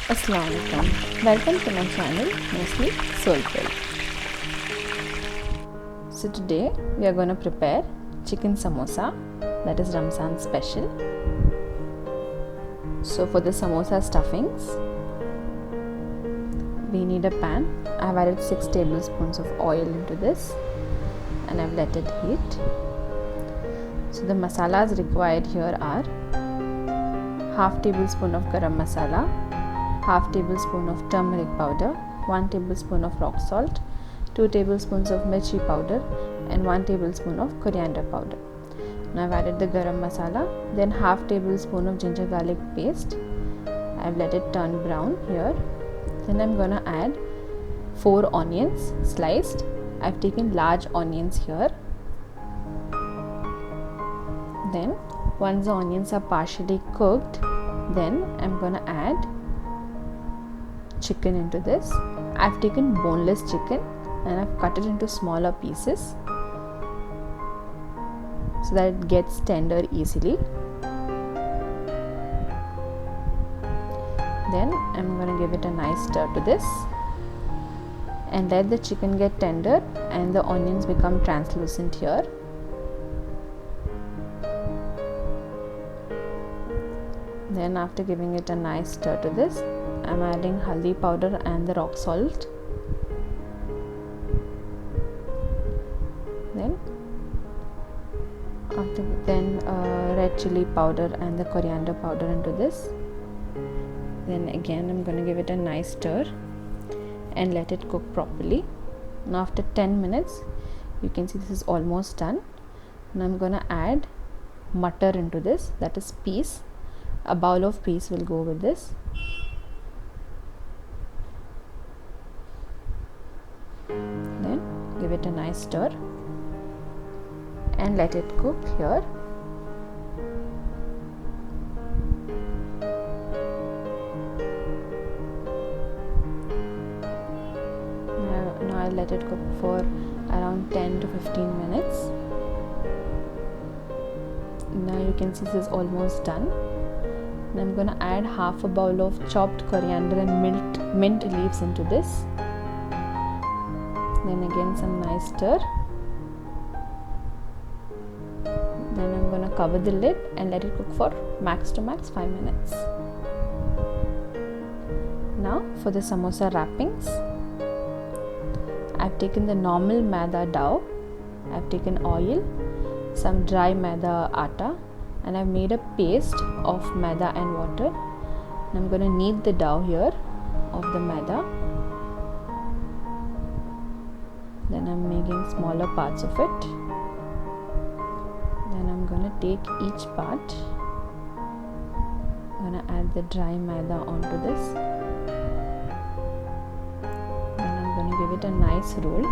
Assalamualaikum. Welcome to my channel Mostly Soulful. So today we are going to prepare chicken samosa, that is Ramazan special. So for the samosa stuffings, we need a pan. I have added 6 tablespoons of oil into this and I've let it heat. So the masalas required here are half tablespoon of garam masala, half tablespoon of turmeric powder, 1 tablespoon of rock salt, 2 tablespoons of mirchi powder and 1 tablespoon of coriander powder. Now I've added the garam masala, then half tablespoon of ginger garlic paste. I've let it turn brown here. Then I'm gonna add 4 onions sliced. I've taken large onions here. Then once the onions are partially cooked, then I'm gonna add chicken into this. I've taken boneless chicken and I've cut it into smaller pieces so that it gets tender easily. Then I'm going to give it a nice stir to this and let the chicken get tender and the onions become translucent here. Then after giving it a nice stir to this, I'm adding haldi powder and the rock salt. Then red chili powder and the coriander powder into this. Then again I'm going to give it a nice stir and let it cook properly. Now after 10 minutes, you can see this is almost done. Now I'm going to add butter into this, that is peas. A bowl of peas will go with this. Then give it a nice stir and let it cook here. Now I'll let it cook for around 10 to 15 minutes. Now you can see this is almost done. And I'm going to add half a bowl of chopped coriander and mint leaves into this. Then again some nice stir. Then I'm going to cover the lid and let it cook for max to max 5 minutes. Now for the samosa wrappings, I've taken the normal maida dough, I've taken oil, some dry maida atta, and I've made a paste of maida and water. And I'm going to knead the dough here of the maida. Then I'm making smaller parts of it. Then I'm going to take each part. I'm going to add the dry maida onto this. Then I'm going to give it a nice roll.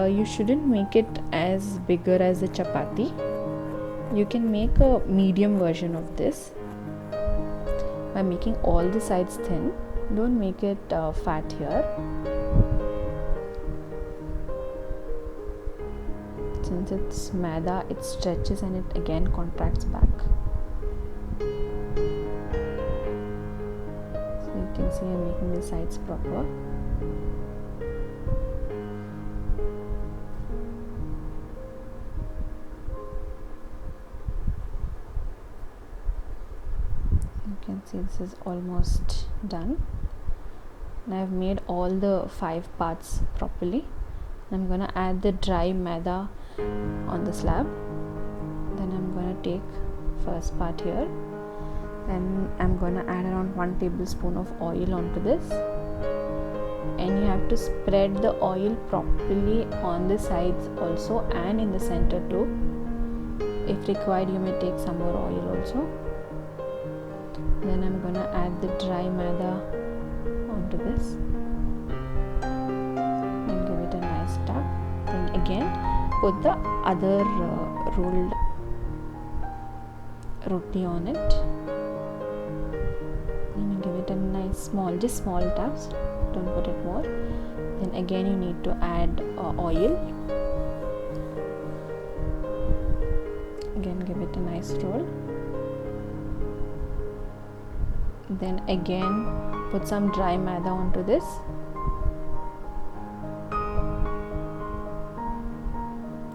You shouldn't make it as bigger as the chapati. You can make a medium version of this by making all the sides thin. Don't make it fat here. Since it's maida, it stretches and it again contracts back. So you can see I'm making the sides proper. You can see this is almost done. Now I've made all the 5 parts properly. I'm going to add the dry maida on the slab. Then I'm going to take first part here. Then I'm going to add around 1 tablespoon of oil onto this. And you have to spread the oil properly on the sides also and in the center too. If required, you may take some more oil also. Then I'm going to add the dry maida onto this and give it a nice tap. Then again put the other rolled roti on it and give it a nice just small taps, don't put it more. Then again you need to add oil. Again give it a nice roll. Then again put some dry maida onto this.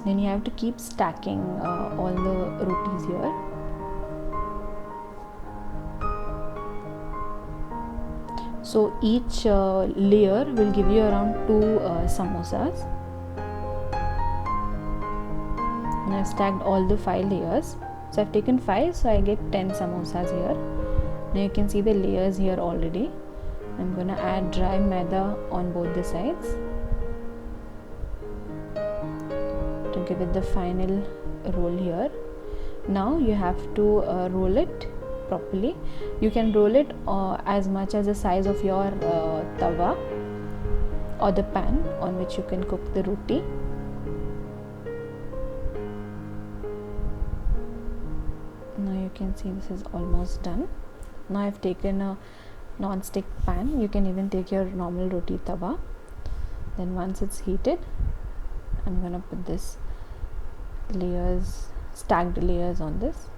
Then you have to keep stacking all the rotis here. So each layer will give you around 2 samosas. And I've stacked all the 5 layers. So I've taken 5, so I get 10 samosas here. Now you can see the layers here already. I'm gonna add dry maida on both the sides to give it the final roll here. Now you have to roll it properly. You can roll it as much as the size of your tawa or the pan on which you can cook the roti. Now you can see this is almost done. Now I've taken a non-stick pan. You can even take your normal roti tawa. Then once it's heated, I'm gonna put this stacked layers on this.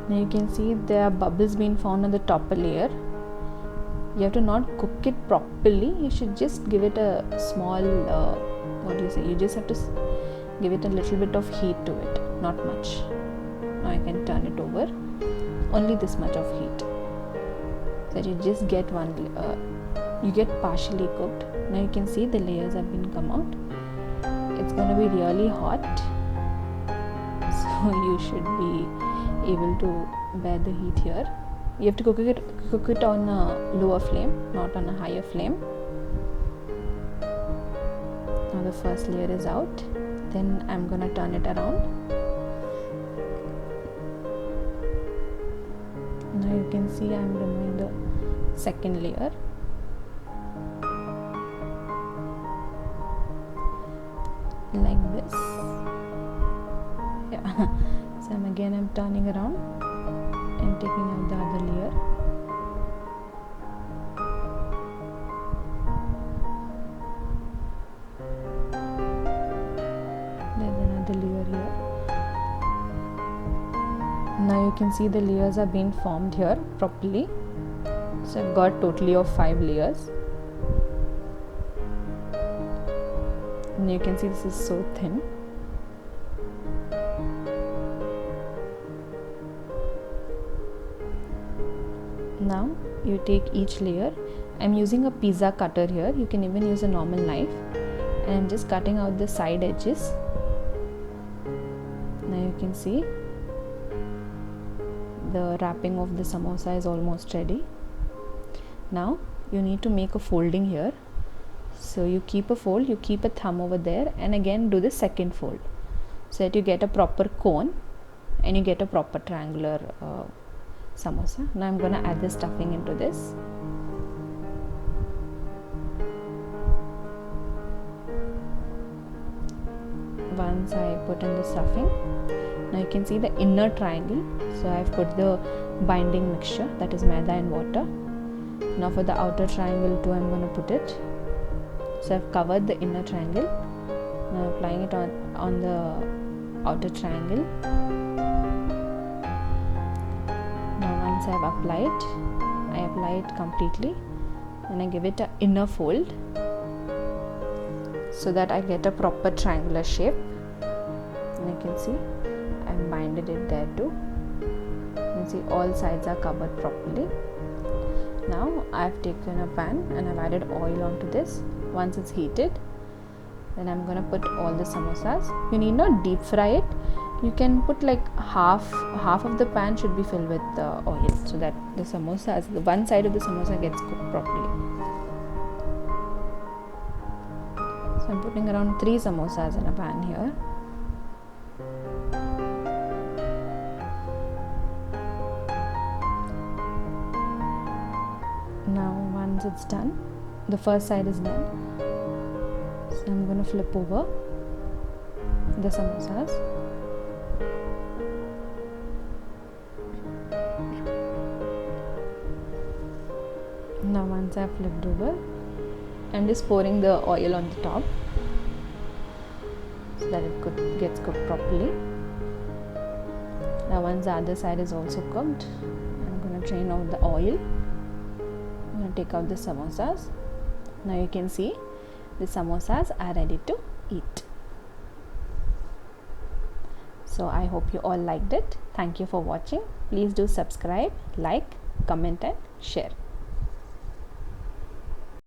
Now you can see there are bubbles being found on the top layer. You have to not cook it properly. You should just give it a small you just have to give it a little bit of heat to it, not much. Now I can turn it over. Only this much of heat, so that you just get you get partially cooked. Now you can see the layers have been come out. It's going to be really hot, so you should be able to bear the heat here. You have to cook it on a lower flame, not on a higher flame. Now the first layer is out. Then I'm going to turn it around. Now you can see I'm removing the second layer. Like this. Yeah. So I'm turning around and taking out the other layer. There's another layer here. Now you can see the layers are being formed here properly. So I've got totally of 5 layers. And you can see this is so thin. Now you take each layer. I'm using a pizza cutter here. You can even use a normal knife. And I'm just cutting out the side edges. Now you can see the wrapping of the samosa is almost ready. Now you need to make a folding here. So you keep a fold, you keep a thumb over there, and again do the second fold, so that you get a proper cone and you get a proper triangular samosa. Now I'm gonna add the stuffing into this. Once I put in the stuffing, now you can see the inner triangle. So I've put the binding mixture, that is maida and water. Now for the outer triangle too, I'm gonna put it. So I've covered the inner triangle. Now applying it on the outer triangle. Now once I've applied, I apply it completely and I give it an inner fold so that I get a proper triangular shape. And you can see I've binded it there too. You can see all sides are covered properly. Now I've taken a pan and I've added oil onto this. Once it's heated, then I'm gonna put all the samosas. You need not deep fry it. You can put like half of the pan should be filled with oil, so that the samosas, the one side of the samosa gets cooked properly. So I'm putting around 3 samosas in a pan here. Now once it's done, the first side is done, so I'm going to flip over the samosas. Now once I've flipped over, I'm just pouring the oil on the top so that it gets cooked properly. Now once the other side is also cooked, I'm going to drain out the oil. I'm going to take out the samosas. Now you can see the samosas are ready to eat. So I hope you all liked it. Thank you for watching. Please do subscribe, like, comment and share.